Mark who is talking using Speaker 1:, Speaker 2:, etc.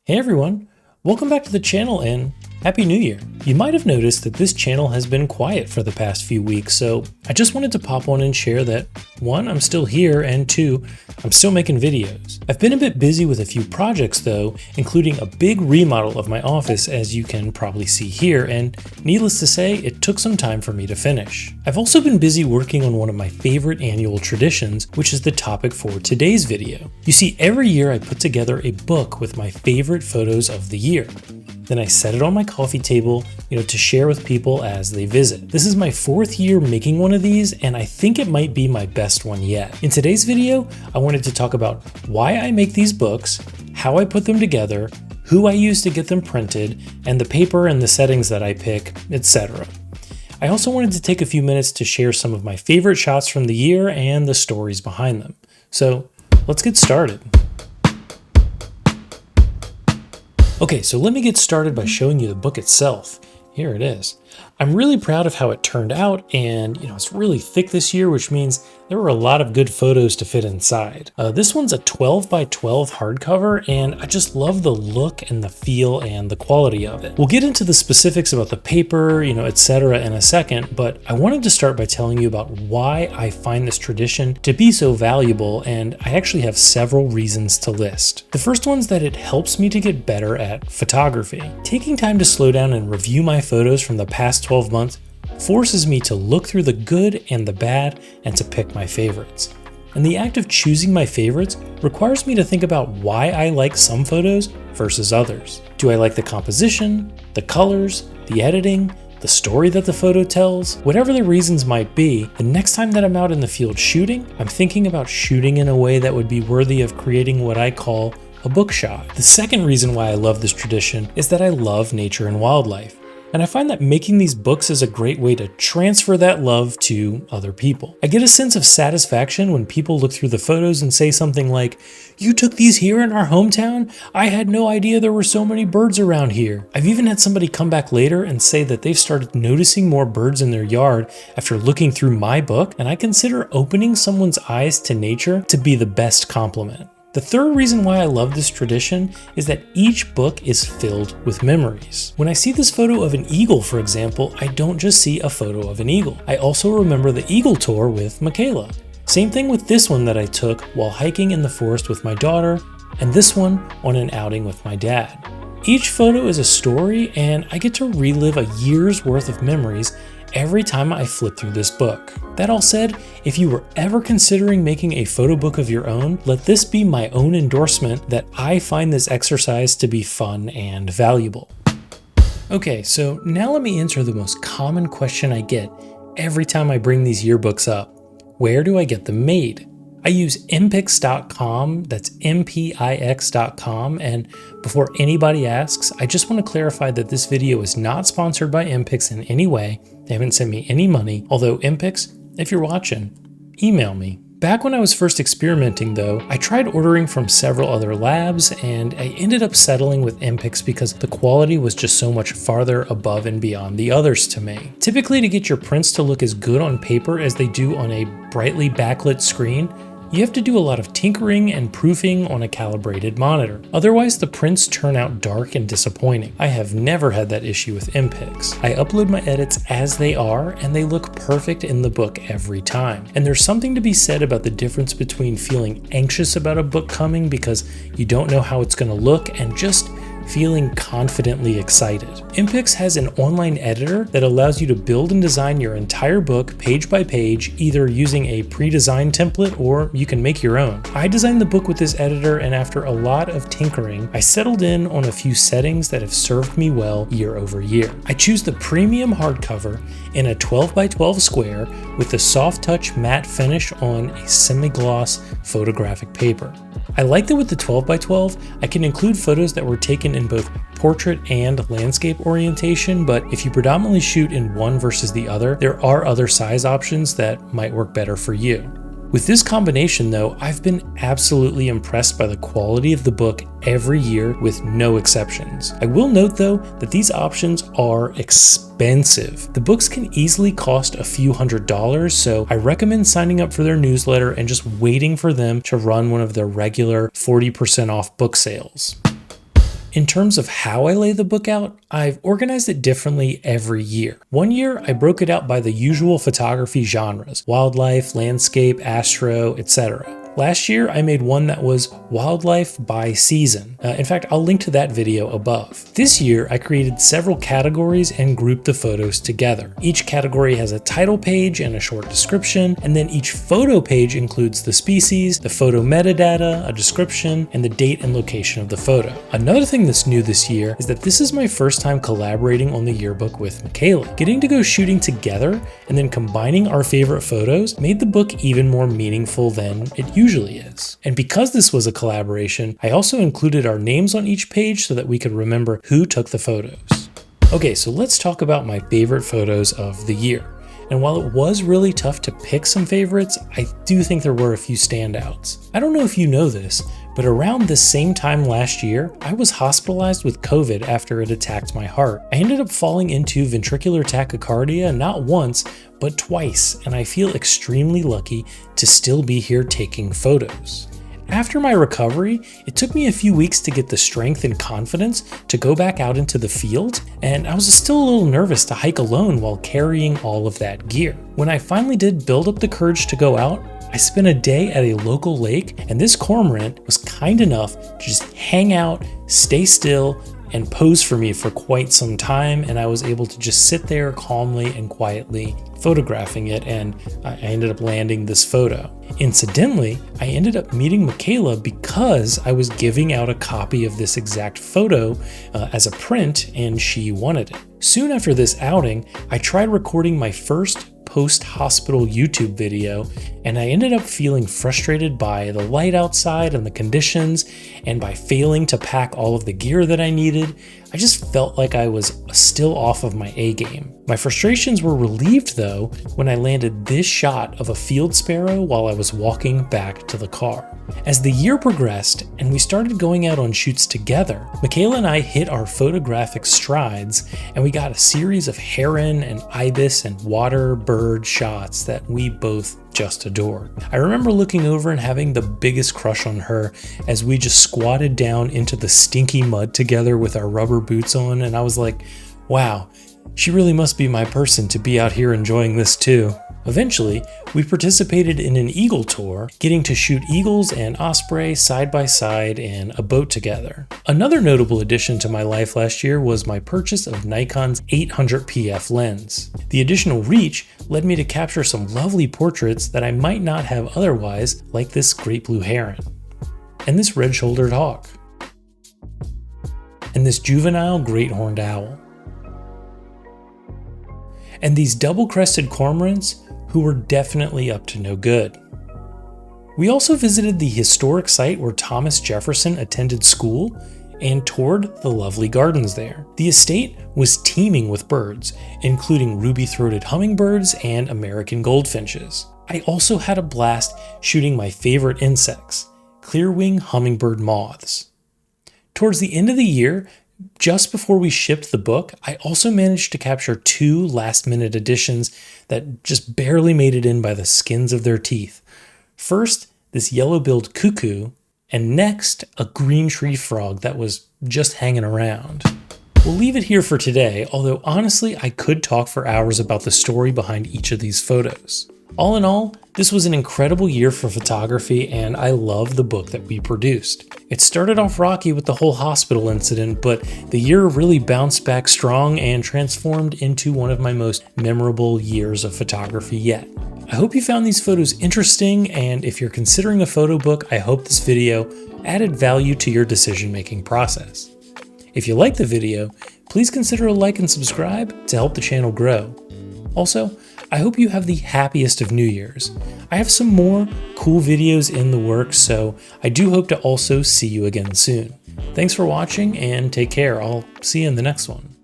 Speaker 1: Hey everyone, welcome back to the channel and Happy New Year! You might have noticed that this channel has been quiet for the past few weeks, so I just wanted to pop on and share that 1, I'm still here, and 2, I'm still making videos. I've been a bit busy with a few projects though, including a big remodel of my office as you can probably see here, and needless to say, it took some time for me to finish. I've also been busy working on one of my favorite annual traditions, which is the topic for today's video. You see, every year I put together a book with my favorite photos of the year. Then I set it on my coffee table, to share with people as they visit. This is my 4th year making one of these, and I think it might be my best one yet. In today's video, I wanted to talk about why I make these books, how I put them together, who I use to get them printed, and the paper and the settings that I pick, etc. I also wanted to take a few minutes to share some of my favorite shots from the year and the stories behind them. So let's get started. Okay, so let me get started by showing you the book itself. Here it is. I'm really proud of how it turned out, and it's really thick this year, which means there were a lot of good photos to fit inside. This one's a 12 by 12 hardcover, and I just love the look and the feel and the quality of it. We'll get into the specifics about the paper, etc. in a second, but I wanted to start by telling you about why I find this tradition to be so valuable, and I actually have several reasons to list. The first one's that it helps me to get better at photography. Taking time to slow down and review my photos from the past 12 months forces me to look through the good and the bad and to pick my favorites. And the act of choosing my favorites requires me to think about why I like some photos versus others. Do I like the composition, the colors, the editing, the story that the photo tells? Whatever the reasons might be, the next time that I'm out in the field shooting, I'm thinking about shooting in a way that would be worthy of creating what I call a book shot. The second reason why I love this tradition is that I love nature and wildlife. And I find that making these books is a great way to transfer that love to other people. I get a sense of satisfaction when people look through the photos and say something like, "You took these here in our hometown? I had no idea there were so many birds around here." I've even had somebody come back later and say that they've started noticing more birds in their yard after looking through my book, and I consider opening someone's eyes to nature to be the best compliment. The third reason why I love this tradition is that each book is filled with memories. When I see this photo of an eagle, for example, I don't just see a photo of an eagle. I also remember the eagle tour with Michaela. Same thing with this one that I took while hiking in the forest with my daughter, and this one on an outing with my dad. Each photo is a story, and I get to relive a year's worth of memories every time I flip through this book. That all said, if you were ever considering making a photo book of your own, let this be my own endorsement that I find this exercise to be fun and valuable. Okay, so now let me answer the most common question I get every time I bring these yearbooks up. Where do I get them made? I use yearbooks.com, that's mpix.com, and before anybody asks, I just want to clarify that this video is not sponsored by Yearbooks in any way. They haven't sent me any money, although Yearbooks, if you're watching, email me. Back when I was first experimenting though, I tried ordering from several other labs, and I ended up settling with Yearbooks because the quality was just so much farther above and beyond the others to me. Typically, to get your prints to look as good on paper as they do on a brightly backlit screen, you have to do a lot of tinkering and proofing on a calibrated monitor. Otherwise, the prints turn out dark and disappointing. I have never had that issue with Yearbooks. I upload my edits as they are, and they look perfect in the book every time. And there's something to be said about the difference between feeling anxious about a book coming because you don't know how it's going to look and just feeling confidently excited. Yearbooks has an online editor that allows you to build and design your entire book page by page, either using a pre-designed template or you can make your own. I designed the book with this editor, and after a lot of tinkering, I settled in on a few settings that have served me well year over year. I choose the premium hardcover in a 12 by 12 square with the soft touch matte finish on a semi-gloss photographic paper. I like that with the 12 by 12, I can include photos that were taken in both portrait and landscape orientation, but if you predominantly shoot in one versus the other, there are other size options that might work better for you. With this combination though, I've been absolutely impressed by the quality of the book every year with no exceptions. I will note though that these options are expensive. The books can easily cost a few $100s, so I recommend signing up for their newsletter and just waiting for them to run one of their regular 40% off book sales. In terms of how I lay the book out, I've organized it differently every year. One year, I broke it out by the usual photography genres: wildlife, landscape, astro, etc. Last year, I made one that was wildlife by season. In fact, I'll link to that video above. This year, I created several categories and grouped the photos together. Each category has a title page and a short description, and then each photo page includes the species, the photo metadata, a description, and the date and location of the photo. Another thing that's new this year is that this is my first time collaborating on the yearbook with Michaela. Getting to go shooting together and then combining our favorite photos made the book even more meaningful than it usually is. And because this was a collaboration, I also included our names on each page so that we could remember who took the photos. Okay, so let's talk about my favorite photos of the year. And while it was really tough to pick some favorites, I do think there were a few standouts. I don't know if you know this, but around this same time last year, I was hospitalized with COVID after it attacked my heart. I ended up falling into ventricular tachycardia not once, but twice, and I feel extremely lucky to still be here taking photos. After my recovery, it took me a few weeks to get the strength and confidence to go back out into the field, and I was still a little nervous to hike alone while carrying all of that gear. When I finally did build up the courage to go out, I spent a day at a local lake, and this cormorant was kind enough to just hang out, stay still, and pose for me for quite some time, and I was able to just sit there calmly and quietly photographing it, and I ended up landing this photo. Incidentally, I ended up meeting Michaela because I was giving out a copy of this exact photo as a print, and she wanted it. Soon after this outing, I tried recording my first post-hospital YouTube video, and I ended up feeling frustrated by the light outside and the conditions, and by failing to pack all of the gear that I needed. I just felt like I was still off of my A game. My frustrations were relieved though when I landed this shot of a field sparrow while I was walking back to the car. As the year progressed and we started going out on shoots together, Michaela and I hit our photographic strides, and we got a series of heron and ibis and water bird shots that we both just adored. I remember looking over and having the biggest crush on her as we just squatted down into the stinky mud together with our rubber boots on, and I was like, wow, she really must be my person to be out here enjoying this too. Eventually, we participated in an eagle tour, getting to shoot eagles and osprey side by side in a boat together. Another notable addition to my life last year was my purchase of Nikon's 800pf lens. The additional reach led me to capture some lovely portraits that I might not have otherwise, like this great blue heron, and this red-shouldered hawk, and this juvenile great horned owl, and these double-crested cormorants who were definitely up to no good. We also visited the historic site where Thomas Jefferson attended school and toured the lovely gardens there. The estate was teeming with birds, including ruby-throated hummingbirds and American goldfinches. I also had a blast shooting my favorite insects, clearwing hummingbird moths. Towards the end of the year, just before we shipped the book, I also managed to capture 2 last-minute additions that just barely made it in by the skins of their teeth. First, this yellow-billed cuckoo, and next, a green tree frog that was just hanging around. We'll leave it here for today, although honestly, I could talk for hours about the story behind each of these photos. All in all, this was an incredible year for photography, and I love the book that we produced. It started off rocky with the whole hospital incident, but the year really bounced back strong and transformed into one of my most memorable years of photography yet. I hope you found these photos interesting, and if you're considering a photo book, I hope this video added value to your decision-making process. If you liked the video, please consider a like and subscribe to help the channel grow. Also, I hope you have the happiest of New Year's. I have some more cool videos in the works, so I do hope to also see you again soon. Thanks for watching and take care. I'll see you in the next one.